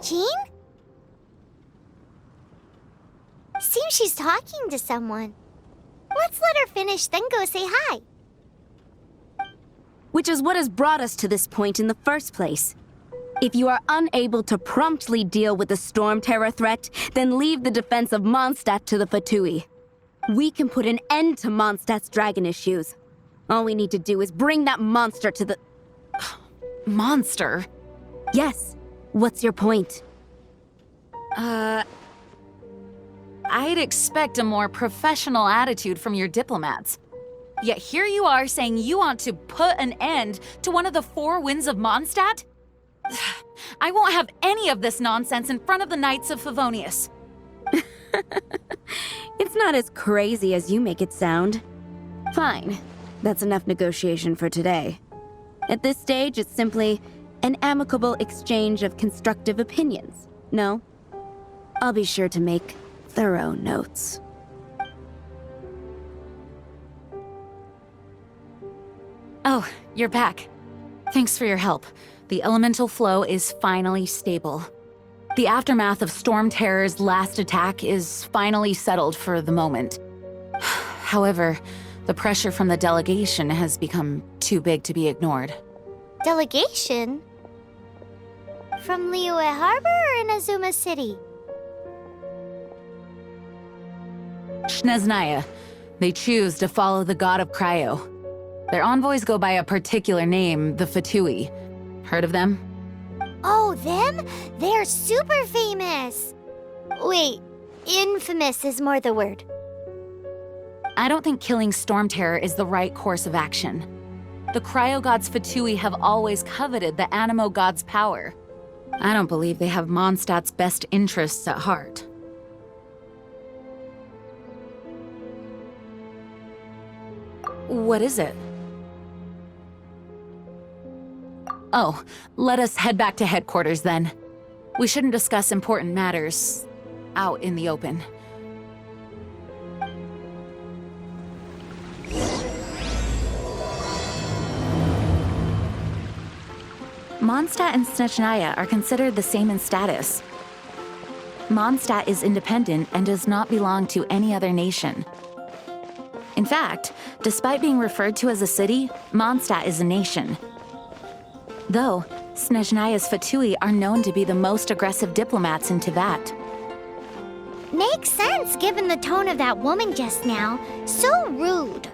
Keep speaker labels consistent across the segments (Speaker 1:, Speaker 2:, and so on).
Speaker 1: Jean? Seems she's talking to someone. Let's let her finish, then go say hi.
Speaker 2: Which is what has brought us to this point in the first place. If you are unable to promptly deal with the Storm Terror threat, then leave the defense of Mondstadt to the Fatui. We can put an end to Mondstadt's dragon issues. All we need to do is bring that monster to the...
Speaker 3: Monster?
Speaker 2: Yes. What's your point?
Speaker 3: I'd expect a more professional attitude from your diplomats. Yet here you are saying you want to put an end to one of the four winds of Mondstadt? I won't have any of this nonsense in front of the Knights of Favonius.
Speaker 2: It's not as crazy as you make it sound. Fine. That's enough negotiation for today. At this stage, it's simply an amicable exchange of constructive opinions. No? I'll be sure to make thorough notes.
Speaker 3: Oh, you're back. Thanks for your help. The elemental flow is finally stable. The aftermath of Storm Terror's last attack is finally settled for the moment. However, the pressure from the delegation has become too big to be ignored.
Speaker 1: Delegation? From Liyue Harbor or Inazuma City?
Speaker 3: Snezhnaya. They choose to follow the god of Cryo. Their envoys go by a particular name, the Fatui. Heard of them?
Speaker 1: Oh, them? They're super famous! Wait, infamous is more the word.
Speaker 3: I don't think killing Storm Terror is the right course of action. The Cryo God's Fatui have always coveted the Animo God's power. I don't believe they have Mondstadt's best interests at heart. What is it? Oh, let us head back to headquarters then. We shouldn't discuss important matters out in the open. Mondstadt and Snezhnaya are considered the same in status. Mondstadt is independent and does not belong to any other nation. In fact, despite being referred to as a city, Mondstadt is a nation. Though, Snezhnaya's Fatui are known to be the most aggressive diplomats in Teyvat.
Speaker 1: Makes sense given the tone of that woman just now. So rude.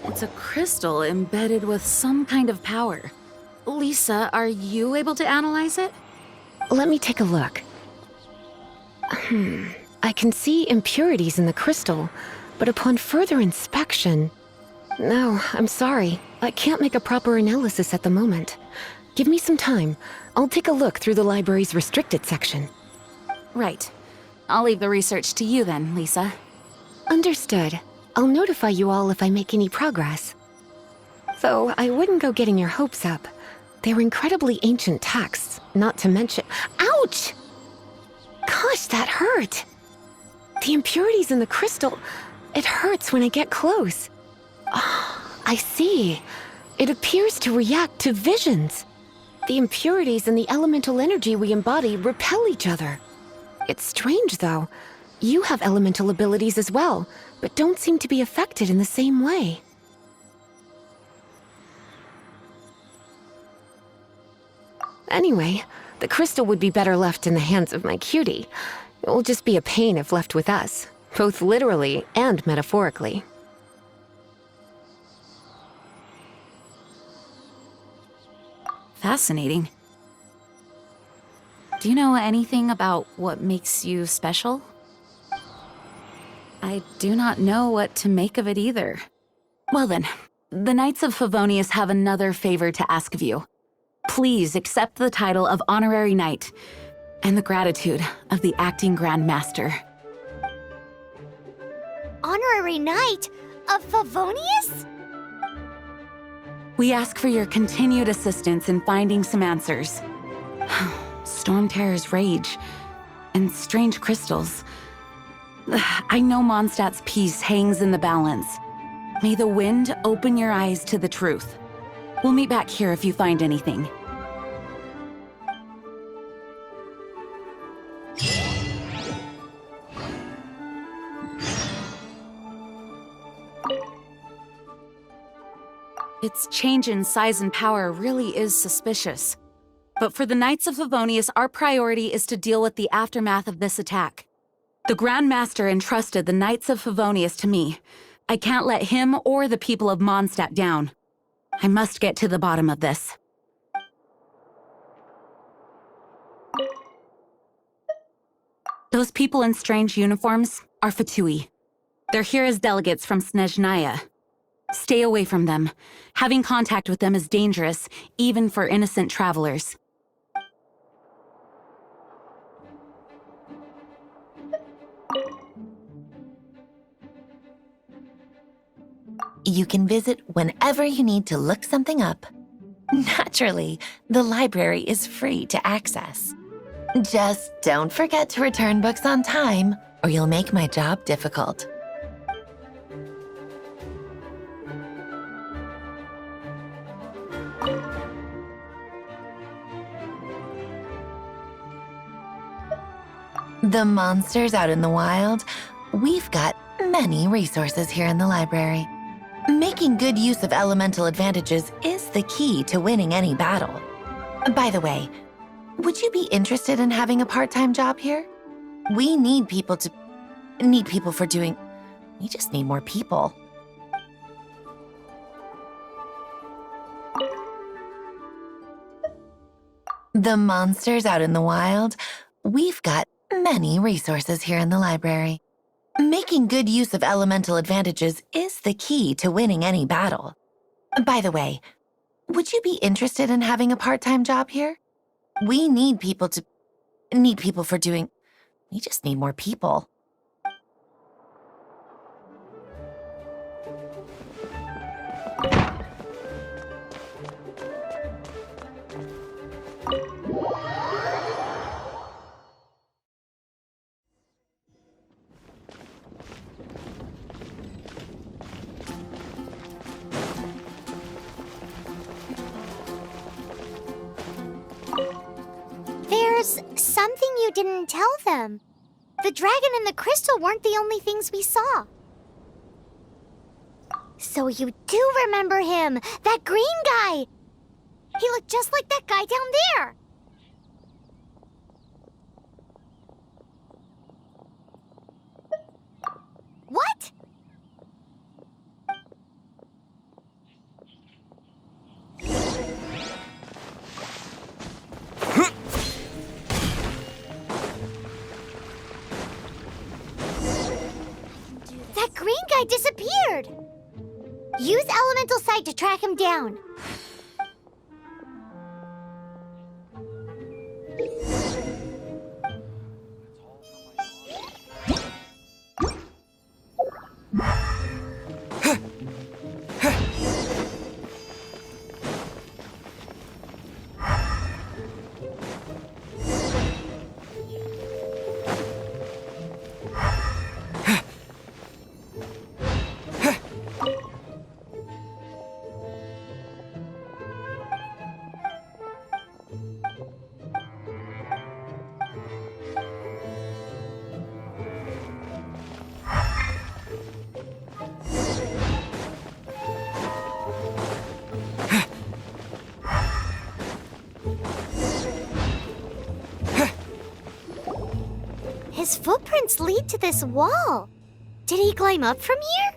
Speaker 3: It's a crystal embedded with some kind of power. Lisa, are you able to analyze it?
Speaker 4: Let me take a look. I can see impurities in the crystal, but upon further inspection... No, I'm sorry. I can't make a proper analysis at the moment. Give me some time. I'll take a look through the library's restricted section.
Speaker 3: Right. I'll leave the research to you then, Lisa.
Speaker 4: Understood. I'll notify you all if I make any progress. Though I wouldn't go getting your hopes up. They're incredibly ancient texts, not to mention... Ouch! Gosh, that hurt! The impurities in the crystal... It hurts when I get close. Oh, I see. It appears to react to visions. The impurities and the elemental energy we embody repel each other. It's strange, though. You have elemental abilities as well, but don't seem to be affected in the same way. Anyway, the crystal would be better left in the hands of my cutie. It will just be a pain if left with us, both literally and metaphorically.
Speaker 3: Fascinating. Do you know anything about what makes you special? I do not know what to make of it either. Well then, the Knights of Favonius have another favor to ask of you. Please accept the title of Honorary Knight, and the gratitude of the Acting Grand Master.
Speaker 1: Honorary Knight of Favonius?
Speaker 3: We ask for your continued assistance in finding some answers. Storm Terror's rage and strange crystals. I know Mondstadt's peace hangs in the balance. May the wind open your eyes to the truth. We'll meet back here if you find anything. Its change in size and power really is suspicious. But for the Knights of Favonius, our priority is to deal with the aftermath of this attack. The Grand Master entrusted the Knights of Favonius to me. I can't let him or the people of Mondstadt down. I must get to the bottom of this. Those people in strange uniforms are Fatui. They're here as delegates from Snezhnaya. Stay away from them. Having contact with them is dangerous, even for innocent travelers.
Speaker 5: You can visit whenever you need to look something up. Naturally, the library is free to access. Just don't forget to return books on time, or you'll make my job difficult. The monsters out in the wild, we've got many resources here in the library. Making good use of elemental advantages is the key to winning any battle. By the way, would you be interested in having a part-time job here? We need people for doing... We just need more people. The monsters out in the wild, we've got many resources here in the library. Making good use of elemental advantages is the key to winning any battle. By the way, would you be interested in having a part-time job here? We need people for doing... We just need more people.
Speaker 1: There's something you didn't tell them. The dragon and the crystal weren't the only things we saw. So you do remember him, that green guy. He looked just like that guy down there. What? That green guy disappeared! Use Elemental Sight to track him down. His footprints lead to this wall. Did he climb up from here?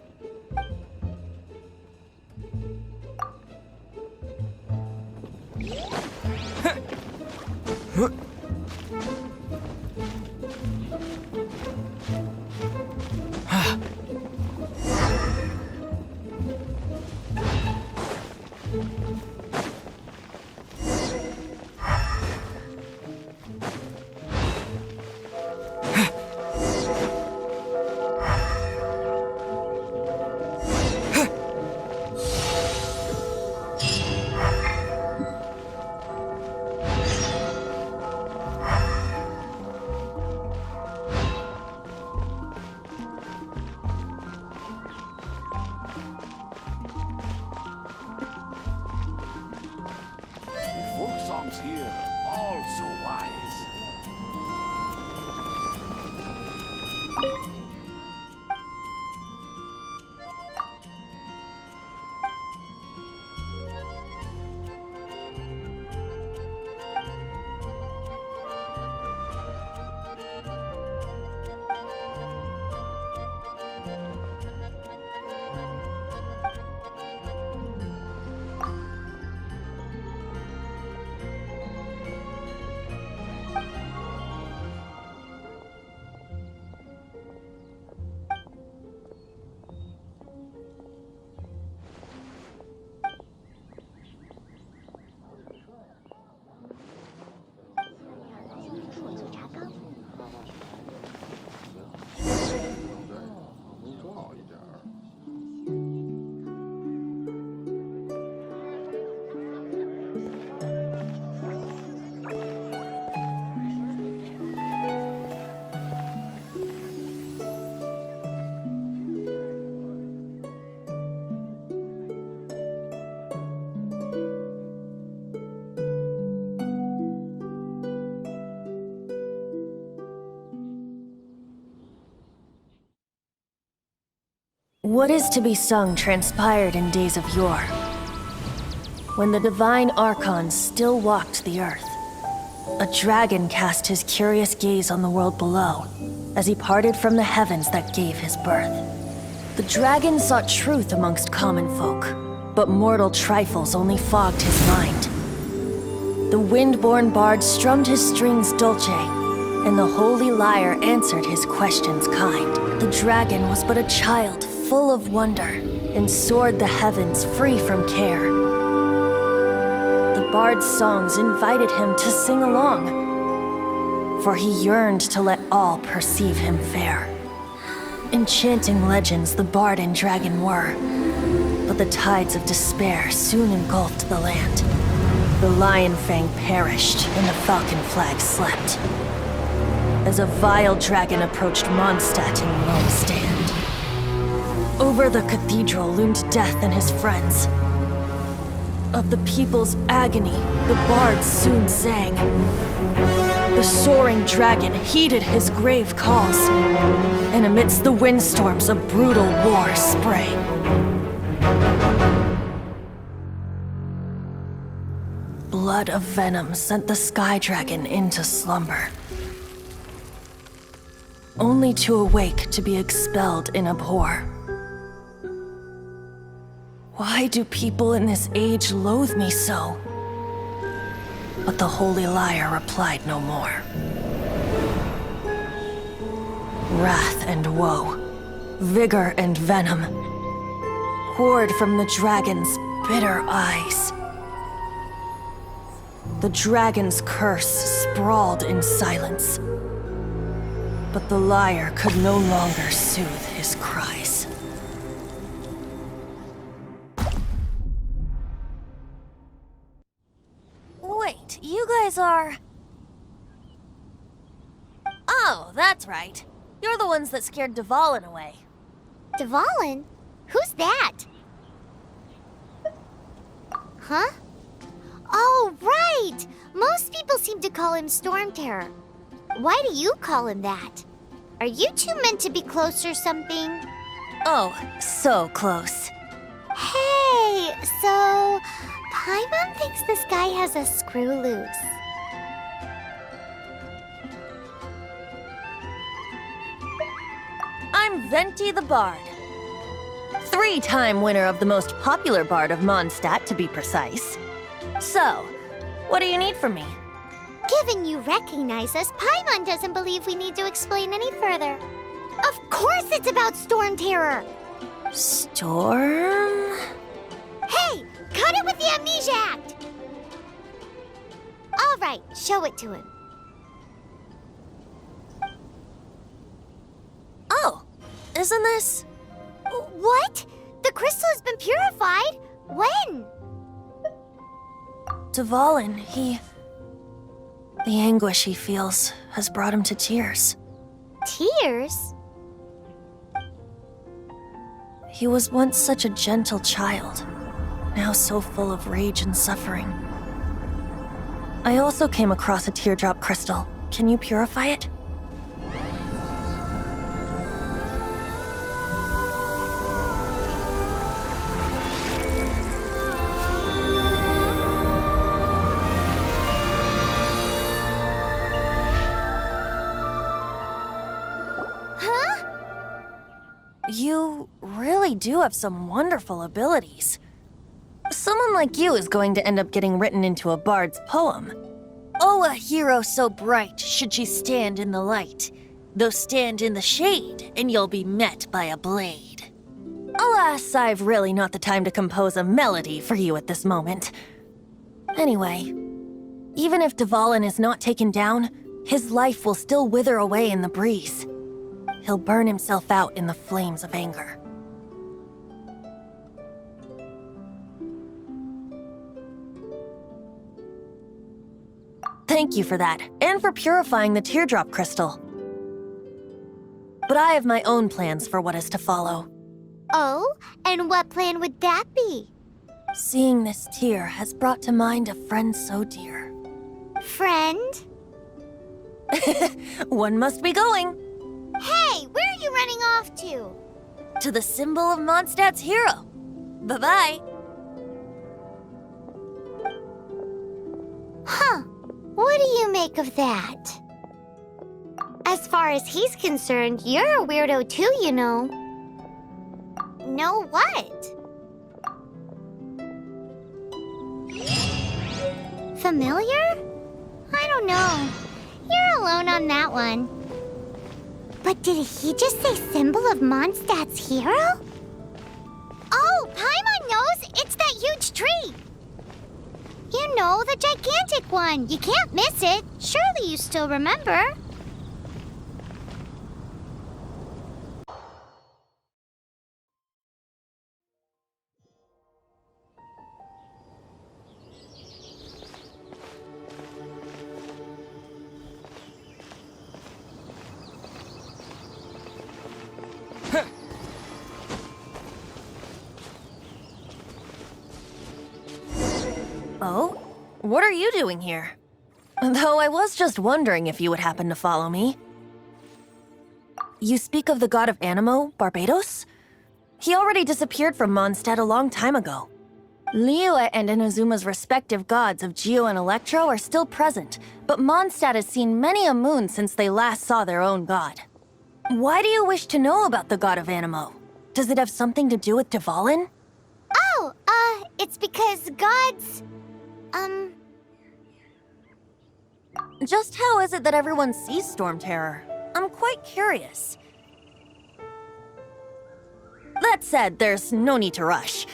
Speaker 6: What is to be sung transpired in days of yore, when the divine archons still walked the earth. A dragon cast his curious gaze on the world below, as he parted from the heavens that gave his birth. The dragon sought truth amongst common folk, but mortal trifles only fogged his mind. The wind-born bard strummed his strings dulce, and the holy lyre answered his questions kind. The dragon was but a child full of wonder, and soared the heavens free from care. The bard's songs invited him to sing along, for he yearned to let all perceive him fair. Enchanting legends the bard and dragon were, but the tides of despair soon engulfed the land. The lion fang perished, and the falcon flag slept, as a vile dragon approached Mondstadt in lone stand. Over the cathedral loomed death and his friends. Of the people's agony, the bards soon sang. The soaring dragon heeded his grave calls, and amidst the windstorms a brutal war sprang. Blood of venom sent the sky dragon into slumber, only to awake to be expelled in abhor. Why do people in this age loathe me so? But the holy lyre replied no more. Wrath and woe, vigor and venom, poured from the dragon's bitter eyes. The dragon's curse sprawled in silence, but the lyre could no longer soothe his cries. Wait, you guys are... Oh, that's right. You're the ones that scared Dvalin away.
Speaker 1: Dvalin? Who's that? Huh? Oh, right! Most people seem to call him Storm Terror. Why do you call him that? Are you two meant to be close or something?
Speaker 6: Oh, so close.
Speaker 1: Hey, so... Paimon thinks this guy has a screw loose.
Speaker 6: I'm Venti the Bard. 3-time winner of the most popular bard of Mondstadt, to be precise. So, what do you need from me?
Speaker 1: Given you recognize us, Paimon doesn't believe we need to explain any further. Of course it's about Storm Terror!
Speaker 6: Storm?
Speaker 1: Hey! Cut it with the Amnesia Act! Alright, show it to him.
Speaker 6: Oh, isn't this...
Speaker 1: What? The crystal has been purified? When?
Speaker 6: Dvalin, the anguish he feels has brought him to tears.
Speaker 1: Tears?
Speaker 6: He was once such a gentle child, now so full of rage and suffering. I also came across a teardrop crystal. Can you purify it? You really do have some wonderful abilities. Someone like you is going to end up getting written into a bard's poem. Oh, a hero so bright should she stand in the light, though stand in the shade, and you'll be met by a blade. Alas, I've really not the time to compose a melody for you at this moment. Anyway, even if Dvalin is not taken down, his life will still wither away in the breeze. He'll burn himself out in the flames of anger. Thank you for that, and for purifying the teardrop crystal. But I have my own plans for what is to follow.
Speaker 1: Oh? And what plan would that be?
Speaker 6: Seeing this tear has brought to mind a friend so dear.
Speaker 1: Friend?
Speaker 6: One must be going.
Speaker 1: Hey, where are you running off to?
Speaker 6: to the symbol of Mondstadt's hero. Bye-bye.
Speaker 1: Huh. What do you make of that? As far as he's concerned, you're a weirdo too, you know. Know what? Familiar? I don't know. You're alone on that one. But did he just say symbol of Mondstadt's hero? Oh, Paimon knows! It's that huge tree! You know, the gigantic one. You can't miss it. Surely you still remember.
Speaker 6: Oh? What are you doing here? Though I was just wondering if you would happen to follow me. You speak of the god of Animo, Barbados? He already disappeared from Mondstadt a long time ago. Liyue and Inazuma's respective gods of Geo and Electro are still present, but Mondstadt has seen many a moon since they last saw their own god. Why do you wish to know about the god of Animo? Does it have something to do with Dvalin?
Speaker 1: Oh, it's because gods...
Speaker 6: Just how is it that everyone sees Storm Terror? I'm quite curious. That said, there's no need to rush.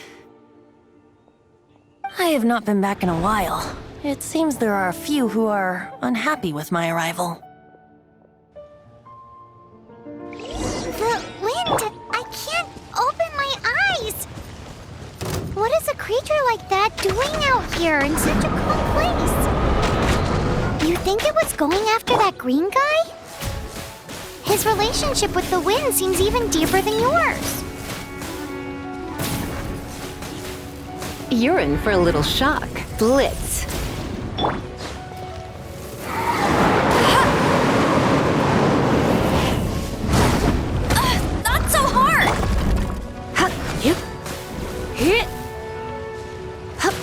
Speaker 6: I have not been back in a while. It seems there are a few who are unhappy with my arrival.
Speaker 1: The wind! I can't open my eyes! What is a creature like that doing out here in such a cold place? You think it was going after that green guy? His relationship with the wind seems even deeper than yours.
Speaker 4: You're in for a little shock. Blitz.
Speaker 6: Not so hard!
Speaker 4: Ha! Yep. Hit! Hup.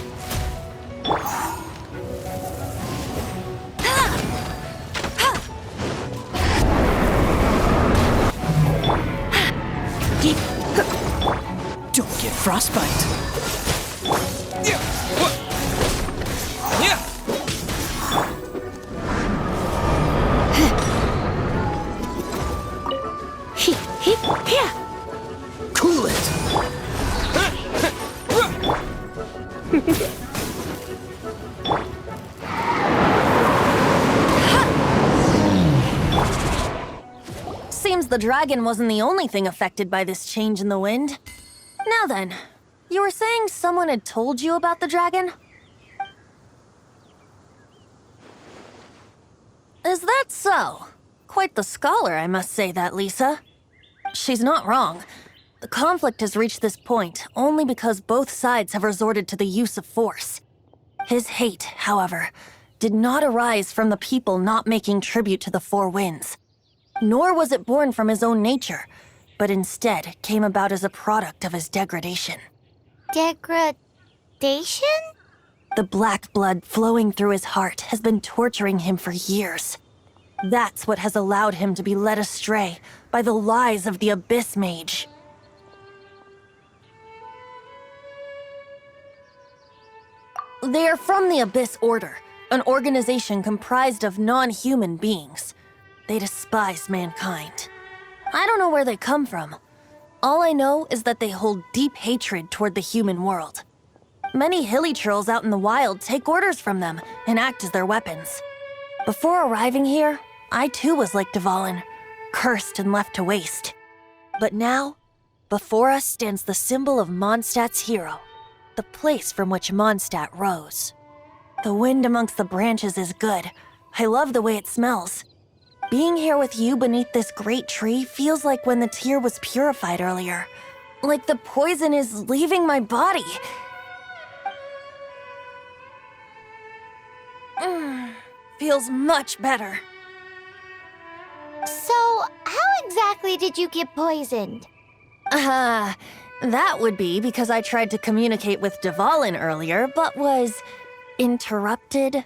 Speaker 7: Don't get frostbite. Yeah. Yeah.
Speaker 4: Hip, hip, here.
Speaker 7: Cool it.
Speaker 6: Seems the dragon wasn't the only thing affected by this change in the wind. Now then, you were saying someone had told you about the dragon? Is that so? Quite the scholar, I must say that, Lisa. She's not wrong. The conflict has reached this point only because both sides have resorted to the use of force. His hate, however, did not arise from the people not making tribute to the Four Winds. Nor was it born from his own nature, but instead came about as a product of his degradation.
Speaker 1: Degradation?
Speaker 6: The black blood flowing through his heart has been torturing him for years. That's what has allowed him to be led astray by the lies of the Abyss Mage. They are from the Abyss Order, an organization comprised of non-human beings. They despise mankind. I don't know where they come from. All I know is that they hold deep hatred toward the human world. Many hilly trolls out in the wild take orders from them and act as their weapons. Before arriving here, I too was like Dvalin, cursed and left to waste. But now, before us stands the symbol of Mondstadt's hero, the place from which Mondstadt rose. The wind amongst the branches is good. I love the way it smells. Being here with you beneath this great tree feels like when the tear was purified earlier. Like the poison is leaving my body. Feels much better.
Speaker 1: So, how exactly did you get poisoned?
Speaker 6: That would be because I tried to communicate with Dvalin earlier, but was interrupted.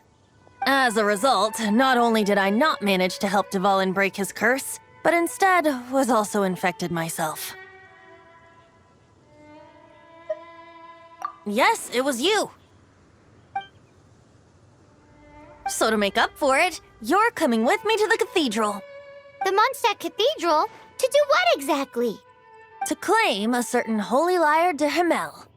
Speaker 6: As a result, not only did I not manage to help Dvalin break his curse, but instead was also infected myself. Yes, it was you. So to make up for it, you're coming with me to the cathedral.
Speaker 1: The Mondstadt Cathedral? To do what exactly?
Speaker 6: To claim a certain holy lyre de Himmel.